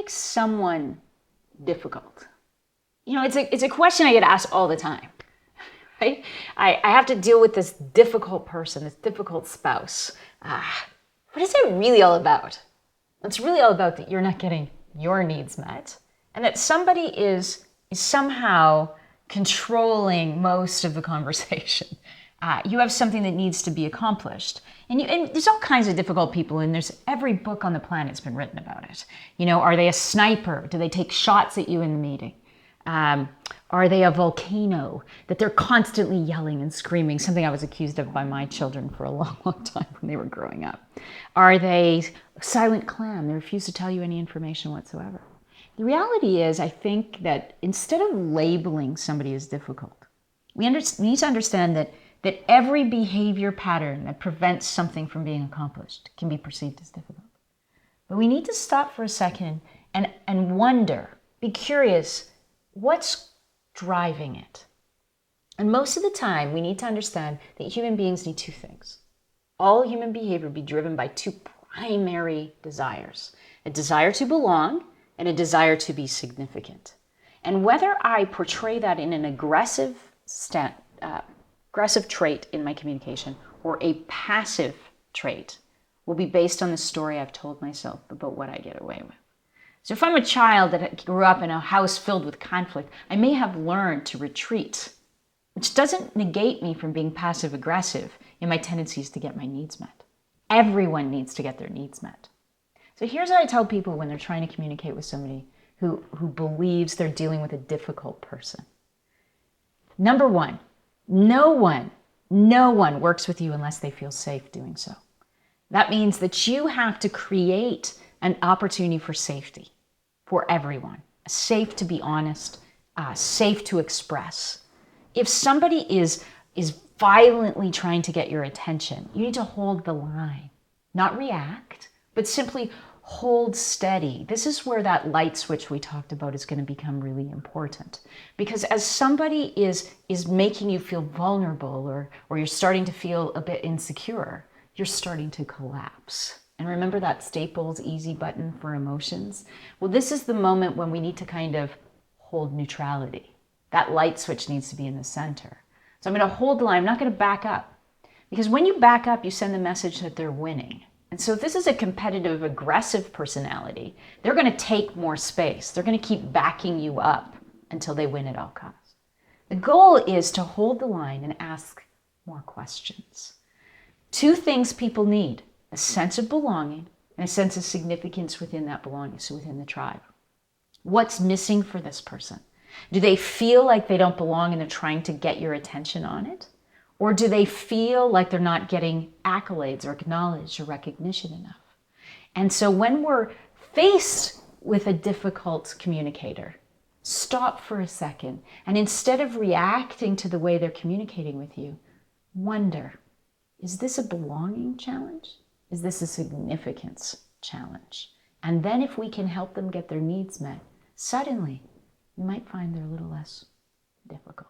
makes someone difficult? You know, it's a question I get asked all the time, right? I have to deal with this difficult person, this difficult spouse. What is it really all about? It's really all about that you're not getting your needs met, and that somebody is somehow controlling most of the conversation. You have something that needs to be accomplished. And there's all kinds of difficult people, and there's every book on the planet's been written about it. You know, are they a sniper? Do they take shots at you in the meeting? Are they a volcano that they're constantly yelling and screaming, something I was accused of by my children for a long, long time when they were growing up? Are they a silent clam? They refuse to tell you any information whatsoever. The reality is, I think that instead of labeling somebody as difficult, we need to understand that every behavior pattern that prevents something from being accomplished can be perceived as difficult. But we need to stop for a second and wonder, be curious, what's driving it? And most of the time, we need to understand that human beings need two things. All human behavior be driven by two primary desires: a desire to belong and a desire to be significant. And whether I portray that in an aggressive trait in my communication or a passive trait will be based on the story I've told myself about what I get away with. So if I'm a child that grew up in a house filled with conflict, I may have learned to retreat, which doesn't negate me from being passive aggressive in my tendencies to get my needs met. Everyone needs to get their needs met. So here's what I tell people when they're trying to communicate with somebody who believes they're dealing with a difficult person. Number one, no one works with you unless they feel safe doing so. That means that you have to create an opportunity for safety for everyone, safe to be honest, safe to express. If somebody is violently trying to get your attention, you need to hold the line, not react, but simply hold steady. This is where that light switch we talked about is going to become really important. Because as somebody is making you feel vulnerable or you're starting to feel a bit insecure, you're starting to collapse. And remember that Staples easy button for emotions? Well, this is the moment when we need to kind of hold neutrality. That light switch needs to be in the center. So I'm going to hold the line. I'm not going to back up. Because when you back up, you send the message that they're winning. And so if this is a competitive, aggressive personality, they're going to take more space. They're going to keep backing you up until they win at all costs. The goal is to hold the line and ask more questions. Two things people need: a sense of belonging and a sense of significance within that belonging, so within the tribe. What's missing for this person? Do they feel like they don't belong and they're trying to get your attention on it? Or do they feel like they're not getting accolades or acknowledged or recognition enough? And so when we're faced with a difficult communicator, stop for a second, and instead of reacting to the way they're communicating with you, wonder, is this a belonging challenge? Is this a significance challenge? And then if we can help them get their needs met, suddenly we might find they're a little less difficult.